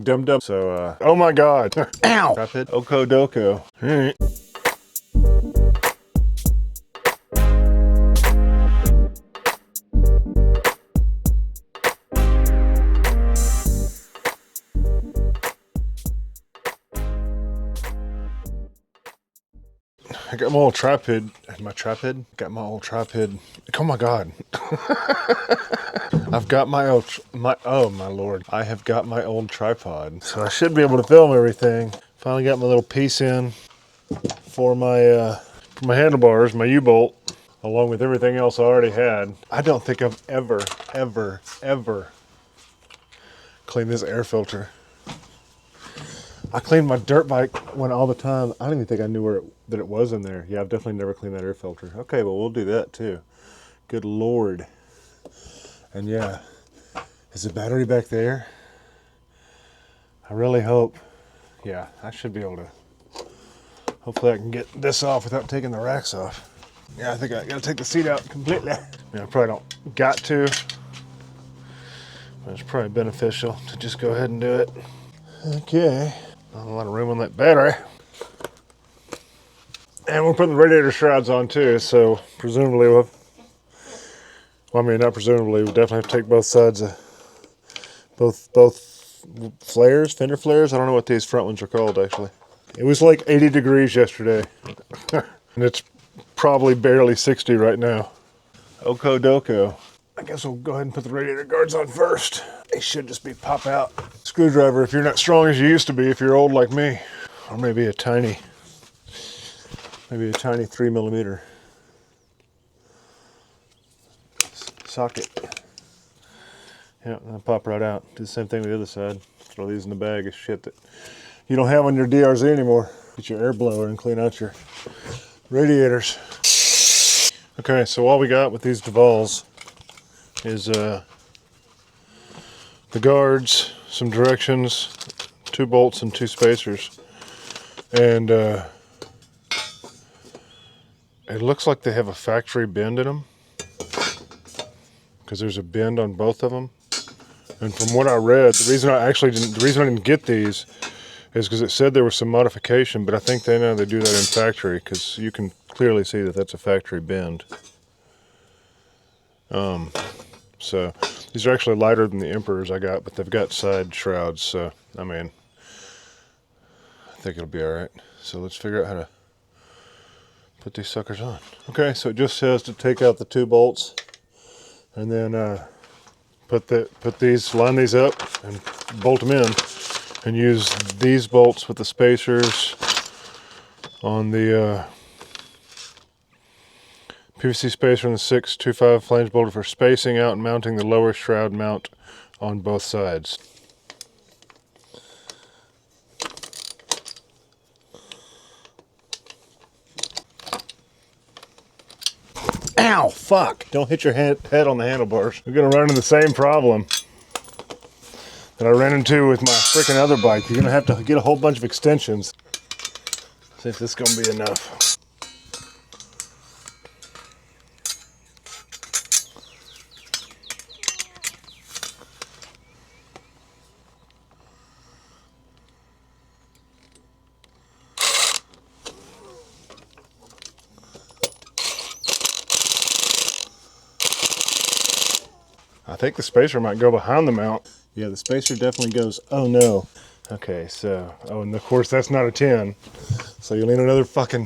big dum-dum. So, oh my God. Ow! Tripod. Oko doko. All right. I got my old tripod. Got my old tripod. Oh my God. I've got oh my Lord. I have got my old tripod. So I should be able to film everything. Finally got my little piece in for my handlebars, my U-bolt, along with everything else I already had. I don't think I've ever cleaned this air filter. I cleaned my dirt bike one all the time. I don't even think I knew that it was in there. Yeah, I've definitely never cleaned that air filter. Okay, well, we'll do that too. Good Lord. And yeah, is the battery back there? I really hope. Yeah, I should be able to. Hopefully I can get this off without taking the racks off. Yeah, I think I gotta take the seat out completely. Yeah, I probably don't got to, but it's probably beneficial to just go ahead and do it. Okay. Not a lot of room on that battery. And we're putting the radiator shrouds on too, so presumably well, I mean, not presumably, we'll definitely have to take both sides of both flares, fender flares. I don't know what these front ones are called actually. It was like 80 degrees yesterday, and it's probably barely 60 right now. Oko doko. I guess we'll go ahead and put the radiator guards on first. They should just be pop out. Screwdriver, if you're not strong as you used to be, if you're old like me, or maybe a tiny 3mm socket. Yeah, and they'll pop right out. Do the same thing with the other side. Throw these in the bag of shit that you don't have on your DRZ anymore. Get your air blower and clean out your radiators. Okay, so all we got with these Devols is the guards, some directions, 2 bolts and 2 spacers. And it looks like they have a factory bend in them, because there's a bend on both of them. And from what I read, the reason I didn't get these is because it said there was some modification, but I think they do that in factory, because you can clearly see that that's a factory bend. So these are actually lighter than the Emperors I got, but they've got side shrouds, so I mean, I think it'll be all right. So let's figure out how to put these suckers on. Okay, so it just says to take out the 2 bolts, and then line these up and bolt them in, and use these bolts with the spacers on the PVC spacer on the 625 flange bolter for spacing out and mounting the lower shroud mount on both sides. Ow, fuck. Don't hit your head on the handlebars. You're gonna run into the same problem that I ran into with my freaking other bike. You're gonna have to get a whole bunch of extensions. See if this is gonna be enough. I think the spacer might go behind the mount. Yeah, the spacer definitely goes, oh no. Okay, so, oh, and of course that's not a 10. So you'll need another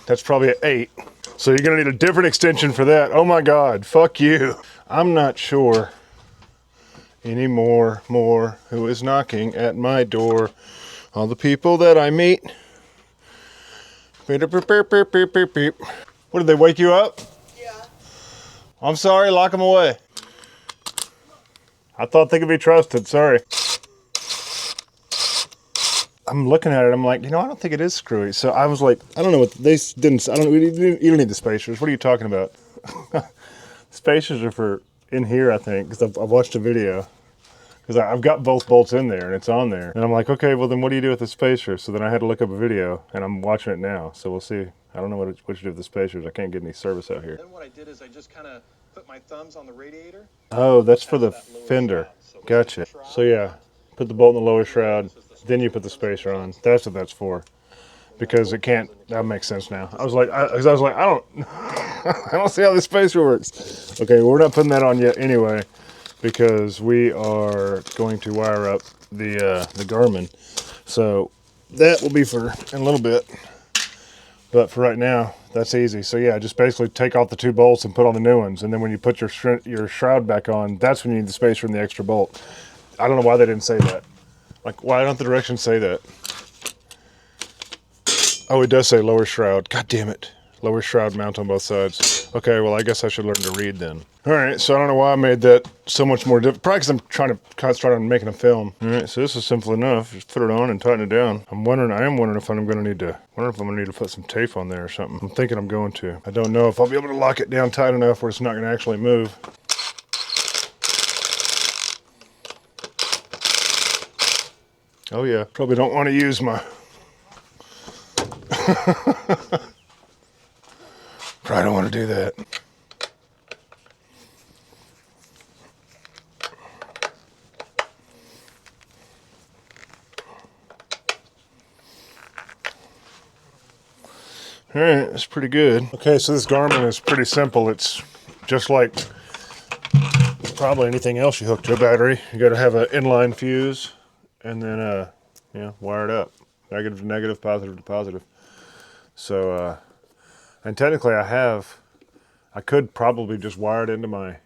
that's probably an 8. So you're gonna need a different extension for that. Oh my God, fuck you. I'm not sure anymore who is knocking at my door. All the people that I meet. What, did they wake you up? Yeah. I'm sorry, lock them away. I thought they could be trusted, sorry. I'm looking at it, I'm like, I don't think it is screwy. So I was like, I don't know what, you don't need the spacers. What are you talking about? Spacers are for in here, I think, because I've watched a video. Because I've got both bolts in there and it's on there. And I'm like, okay, well then what do you do with the spacer? So then I had to look up a video and I'm watching it now. So we'll see. I don't know what you do with the spacers. I can't get any service out here. Then what I did is I just kind of put my thumbs on the radiator. Oh, that's for the fender. Gotcha. So yeah, put the bolt in the lower shroud. then you put the spacer on. That's what that's for. Because it can't, that makes sense now. I was like, I don't, I don't see how this spacer works. Okay, well, we're not putting that on yet anyway, because we are going to wire up the Garmin. So that will be for in a little bit. But for right now, that's easy. So yeah, just basically take off the 2 bolts and put on the new ones. And then when you put your shroud back on, that's when you need the spacer and the extra bolt. I don't know why they didn't say that. Like, why don't the directions say that? Oh, it does say lower shroud. God damn it. Lower shroud mount on both sides. Okay, well, I guess I should learn to read then. All right, so I don't know why I made that so much more difficult. Probably because I'm trying to concentrate on making a film. All right, so this is simple enough. Just put it on and tighten it down. I am wondering if I'm going to need to put some tape on there or something. I'm thinking I'm going to. I don't know if I'll be able to lock it down tight enough where it's not going to actually move. Oh yeah, probably don't want to use my... Probably don't want to do that. All right, that's pretty good. Okay, so this Garmin is pretty simple. It's just like probably anything else you hook to a battery. You got to have an inline fuse, and then wire it up. Negative to negative, positive to positive. So, and technically I could probably just wire it into my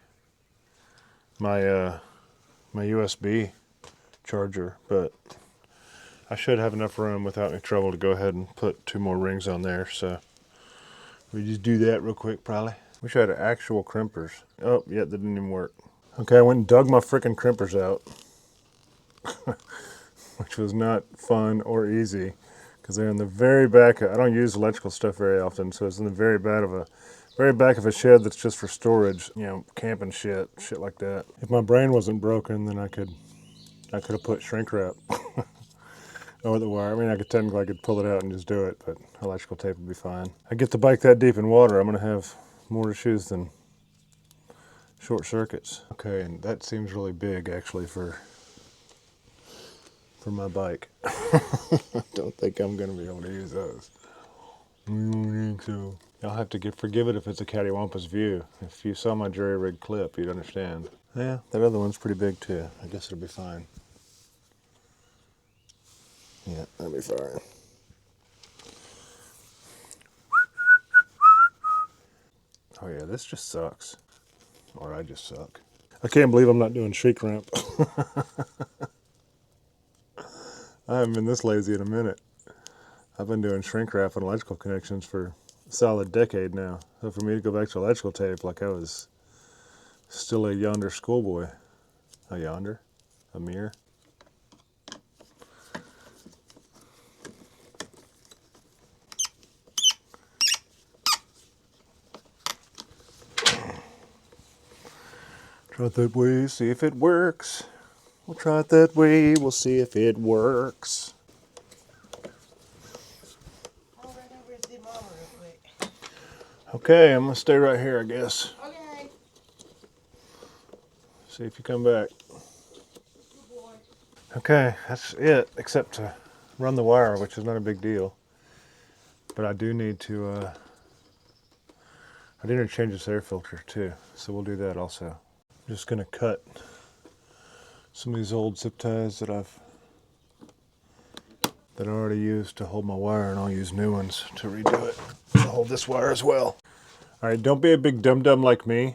USB charger, but I should have enough room without any trouble to go ahead and put 2 more rings on there. So we just do that real quick, probably. Wish I had actual crimpers. Oh, yeah, that didn't even work. Okay, I went and dug my frickin' crimpers out, which was not fun or easy, because they're in the very back. I don't use electrical stuff very often, so it's in the very back of a shed that's just for storage, you know, camping shit like that. If my brain wasn't broken, then I could have put shrink wrap over the wire. I mean, I could pull it out and just do it, but electrical tape would be fine. I get the bike that deep in water, I'm gonna have more issues than short circuits. Okay, and that seems really big actually for my bike. I don't think I'm gonna be able to use those. I don't think so. Y'all have to forgive it if it's a cattywampus view. If you saw my jury rig clip, you'd understand. Yeah, that other one's pretty big too. I guess it'll be fine. Yeah, that'll be fine. Oh yeah, this just sucks. Or I just suck. I can't believe I'm not doing shrink ramp. I haven't been this lazy in a minute. I've been doing shrink wrap and electrical connections for a solid decade now. So for me to go back to electrical tape like I was still a yonder schoolboy. A yonder? A mirror? Try it that way, see if it works. We'll try it that way, we'll see if it works. I'll run over to see Mama real quick. Okay, I'm gonna stay right here, I guess. Okay. See if you come back. Good boy. Okay, that's it, except to run the wire, which is not a big deal. But I do need to, change this air filter too, so we'll do that also. I'm just gonna cut some of these old zip ties that I already used to hold my wire, and I'll use new ones to redo it to hold this wire as well. All right, don't be a big dum-dum like me,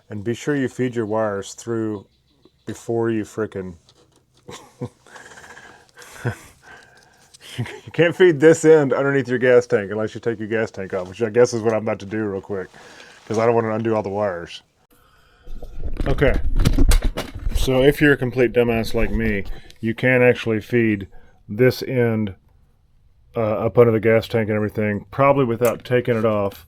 and be sure you feed your wires through before you frickin' you can't feed this end underneath your gas tank unless you take your gas tank off, which I guess is what I'm about to do real quick, because I don't want to undo all the wires. Okay, so if you're a complete dumbass like me, you can actually feed this end up under the gas tank and everything, probably without taking it off.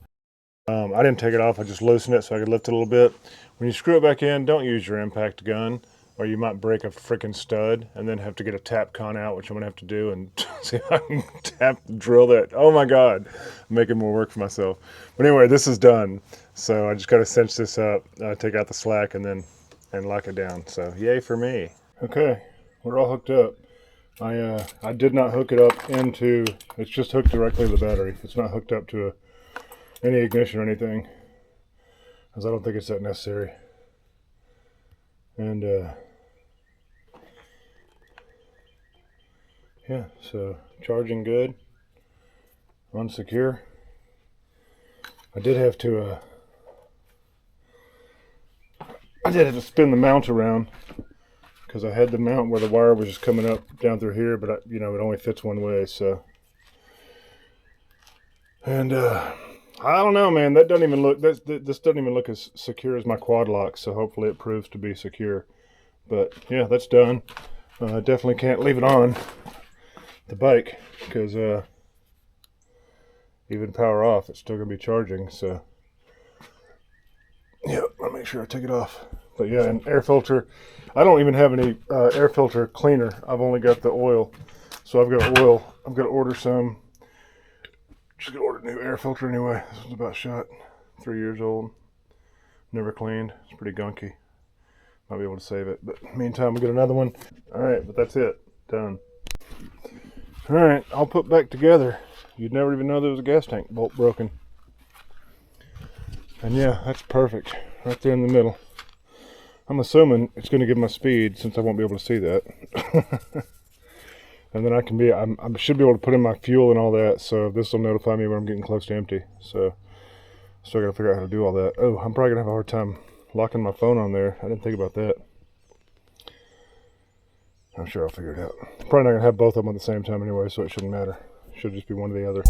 I didn't take it off, I just loosened it so I could lift it a little bit. When you screw it back in, don't use your impact gun, or you might break a freaking stud and then have to get a tap con out, which I'm gonna have to do, and see if I can drill that. Oh my God, I'm making more work for myself. But anyway, this is done. So I just gotta cinch this up, take out the slack, and lock it down. So yay for me. Okay, we're all hooked up. I did not hook it up into, it's just hooked directly to the battery. It's not hooked up to any ignition or anything, because I don't think it's that necessary. And yeah, so charging good, unsecure. I did have to spin the mount around, because I had the mount where the wire was just coming up down through here, but you know, it only fits one way. So, and I don't know, man. That doesn't even look. This doesn't even look as secure as my quad lock. So hopefully it proves to be secure. But yeah, that's done. Definitely can't leave it on the bike, because even power off, it's still gonna be charging. So yeah, I'll make sure I take it off. But yeah, and air filter, I don't even have any air filter cleaner. I've only got the oil. So I've got oil. I'm going to order some. Just going to order a new air filter anyway. This one's about shot. 3 years old. Never cleaned. It's pretty gunky. Might be able to save it. But meantime, we'll get another one. Alright, but that's it. Done. Alright, I'll put back together. You'd never even know there was a gas tank bolt broken. And yeah, that's perfect. Right there in the middle. I'm assuming it's going to give my speed, since I won't be able to see that. And then I should be able to put in my fuel and all that, so this will notify me when I'm getting close to empty. So, still got to figure out how to do all that. Oh, I'm probably going to have a hard time locking my phone on there. I didn't think about that. I'm sure I'll figure it out. Probably not going to have both of them at the same time anyway, so it shouldn't matter. It should just be one or the other.